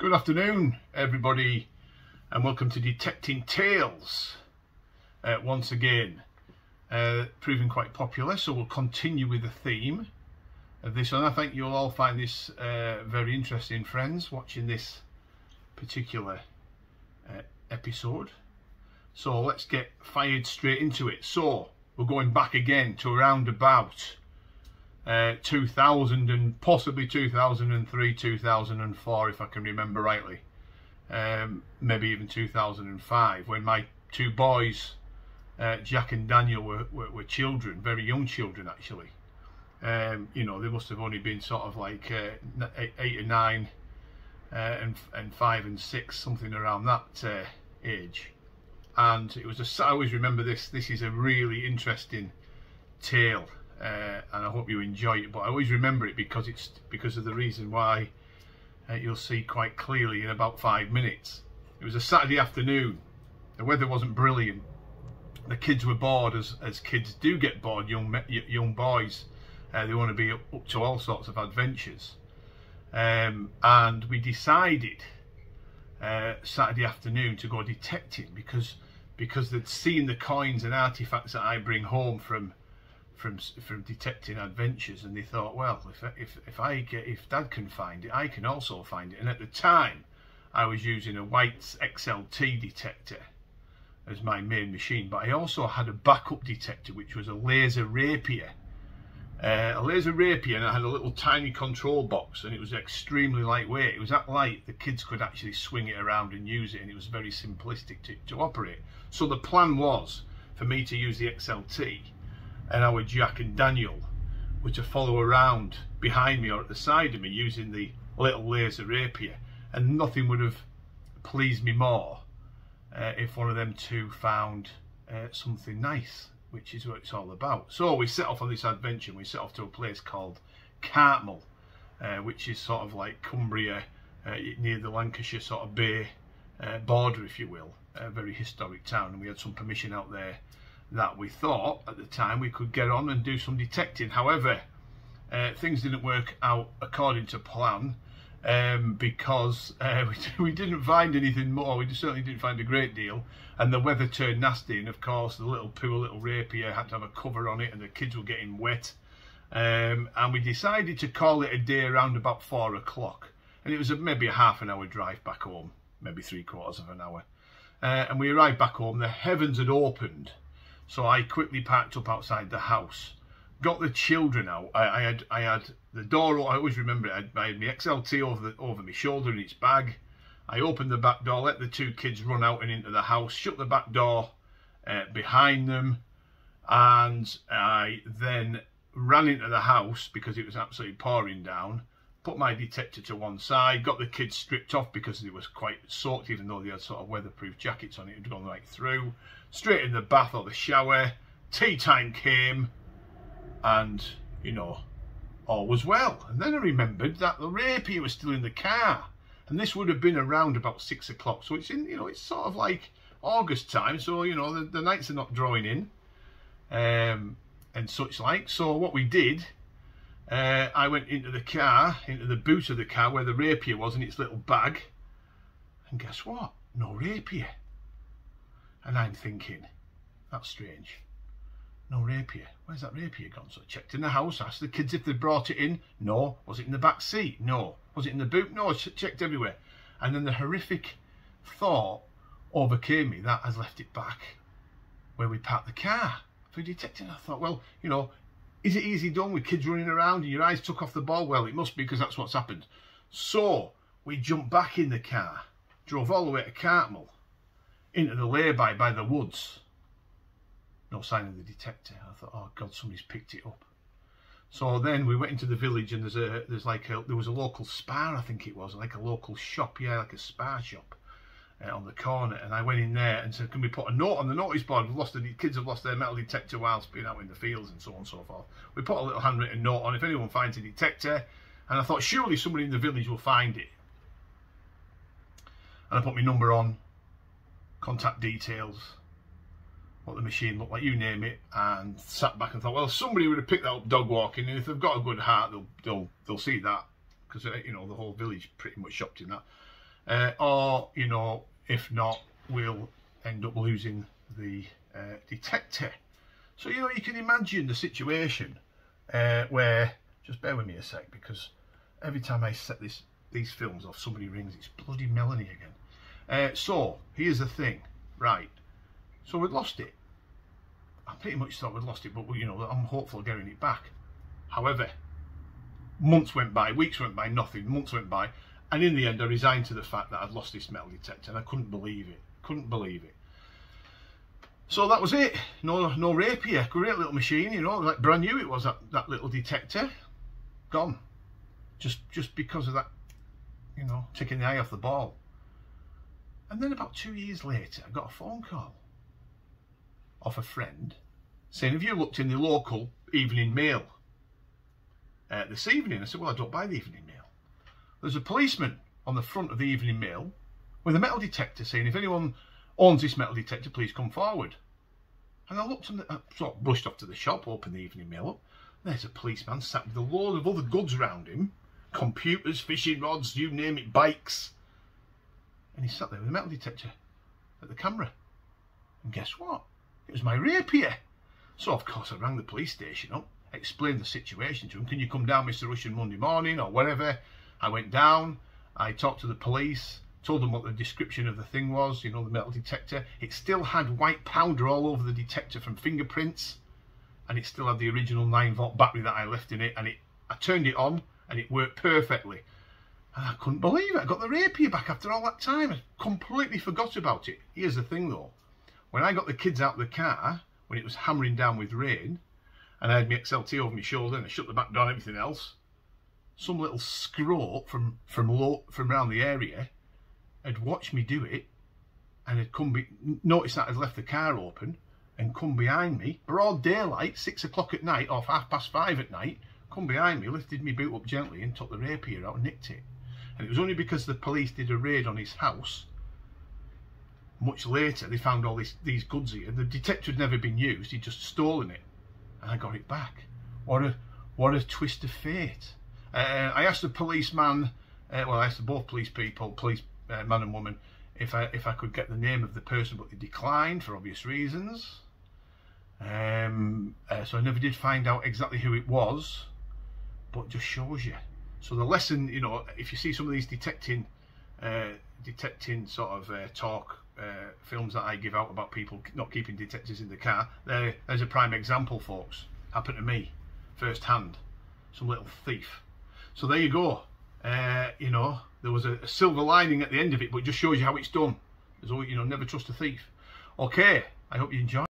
Good afternoon, everybody, and welcome to Detecting Tales. Once again, proving quite popular, so we'll continue with the theme of this one. I think you'll all find this very interesting, friends, watching this particular episode. So let's get fired straight into it. So we're going back again to around about 2000 and possibly 2003, 2004, if I can remember rightly, maybe even 2005, when my two boys, Jack and Daniel, were children, very young children actually. You know, they must have only been sort of like 8 or 9 and 5 and 6, something around that age. And it was I always remember this is a really interesting tale. And I hope you enjoy it, but I always remember it because of the reason why you'll see quite clearly in about 5 minutes. It was a Saturday afternoon. The weather wasn't brilliant. The kids were bored, as kids do get bored. Young boys, they want to be up to all sorts of adventures. And we decided Saturday afternoon to go detecting because they'd seen the coins and artifacts that I bring home from detecting adventures, and they thought, well, if Dad can find it, I can also find it. And at the time I was using a white XLT detector as my main machine, but I also had a backup detector which was a laser Rapier, and I had a little tiny control box, and it was extremely lightweight. It was that light the kids could actually swing it around and use it, and it was very simplistic to operate. So the plan was for me to use the XLT, and our Jack and Daniel were to follow around behind me or at the side of me using the little laser Rapier. And nothing would have pleased me more if one of them two found something nice, which is what it's all about. So we set off on this adventure. We set off to a place called Cartmel, which is sort of like Cumbria, near the Lancashire sort of bay border, if you will. A very historic town, and we had some permission out there that we thought at the time we could get on and do some detecting. However, things didn't work out according to plan, because we didn't find anything more. We certainly didn't find a great deal, and the weather turned nasty, and of course the poor little Rapier had to have a cover on it, and the kids were getting wet, and we decided to call it a day around about 4 o'clock, and it was maybe a half an hour drive back home, maybe 3/4 of an hour, and we arrived back home. The heavens had opened. So I quickly packed up outside the house, got the children out. I had the door. I always remember it. I had my XLT over my shoulder in its bag. I opened the back door, let the two kids run out and into the house, shut the back door behind them, and I then ran into the house because it was absolutely pouring down. Put my detector to one side, got the kids stripped off because it was quite soaked, even though they had sort of weatherproof jackets on. It had gone right through. Straight in the bath or the shower. Tea time came, and you know, all was well. And then I remembered that the Rapier was still in the car, and this would have been around about 6 o'clock. So it's in, you know, it's sort of like August time, so you know the nights are not drawing in, and such like. So what we did, I went into the car, into the boot of the car where the Rapier was in its little bag, and guess what? No Rapier. And I'm thinking, that's strange. No Rapier. Where's that Rapier gone? So I checked in the house, asked the kids if they'd brought it in. No. Was it in the back seat? No. Was it in the boot? No. I checked everywhere. And then the horrific thought overcame me that I'd left it back where we parked the car for detecting. I thought, well, you know, is it easy done with kids running around and your eyes took off the ball? Well, it must be, because that's what's happened. So we jumped back in the car, drove all the way to Cartmel, into the lay-by by the woods. No sign of the detector. I thought, oh God, somebody's picked it up. So then we went into the village, and there was a local Spar, I think it was, like a local shop, yeah, like a Spar shop on the corner. And I went in there and said, can we put a note on the notice board? Kids have lost their metal detector whilst being out in the fields and so on and so forth. We put a little handwritten note on, if anyone finds a detector. And I thought, surely somebody in the village will find it. And I put my number on, contact details, what the machine looked like, you name it, and sat back and thought, well, somebody would have picked that up dog walking, and if they've got a good heart, they'll see that, because you know, the whole village pretty much shopped in that. or, you know, if not, we'll end up losing the detector. So, you know, you can imagine the situation where, just bear with me a sec, because every time I set these films off, somebody rings. It's bloody Melanie again. So here's the thing, right? So we'd lost it. I pretty much thought we'd lost it, but you know, I'm hopeful of getting it back. However, months went by, weeks went by, nothing. Months went by, and in the end, I resigned to the fact that I'd lost this metal detector, and I couldn't believe it. Couldn't believe it. So that was it. No Rapier. Great little machine, you know, like brand new it was, that little detector. Gone. Just because of that, you know, taking the eye off the ball. And then about 2 years later, I got a phone call off a friend saying, have you looked in the local evening mail this evening? I said, well, I don't buy the evening mail. There's a policeman on the front of the evening mail with a metal detector saying, if anyone owns this metal detector, please come forward. And I looked, I sort of brushed off to the shop, opened the evening mail up. There's a policeman sat with a load of other goods around him, computers, fishing rods, you name it, bikes. And he sat there with a metal detector at the camera. And guess what? It was my Rapier. So of course I rang the police station up, explained the situation to him. Can you come down, Mr. Russian, Monday morning or whatever? I went down, I talked to the police, told them what the description of the thing was, you know, the metal detector. It still had white powder all over the detector from fingerprints, and it still had the original 9-volt battery that I left in it, and I turned it on and it worked perfectly. And I couldn't believe it. I got the Rapier back after all that time. I completely forgot about it. Here's the thing though, when I got the kids out of the car, when it was hammering down with rain, and I had my XLT over my shoulder and I shut the back door and everything else, some little scrote from around the area had watched me do it and had noticed that I'd left the car open and come behind me, broad daylight, 6 o'clock at night or 5:30 at night, come behind me, lifted me boot up gently and took the Rapier out and nicked it. And it was only because the police did a raid on his house much later they found all these goods here. The detector had never been used, he'd just stolen it, and I got it back. What a twist of fate. I asked the policeman, well, I asked both police people, man and woman, if I could get the name of the person, but they declined for obvious reasons. So I never did find out exactly who it was, but it just shows you. So the lesson, you know, if you see some of these detecting sort of talk films that I give out about people not keeping detectors in the car, there's a prime example, folks. Happened to me firsthand. Some little thief. So there you go. You know, there was a silver lining at the end of it, but it just shows you how it's done. There's always, you know, never trust a thief. Okay, I hope you enjoy.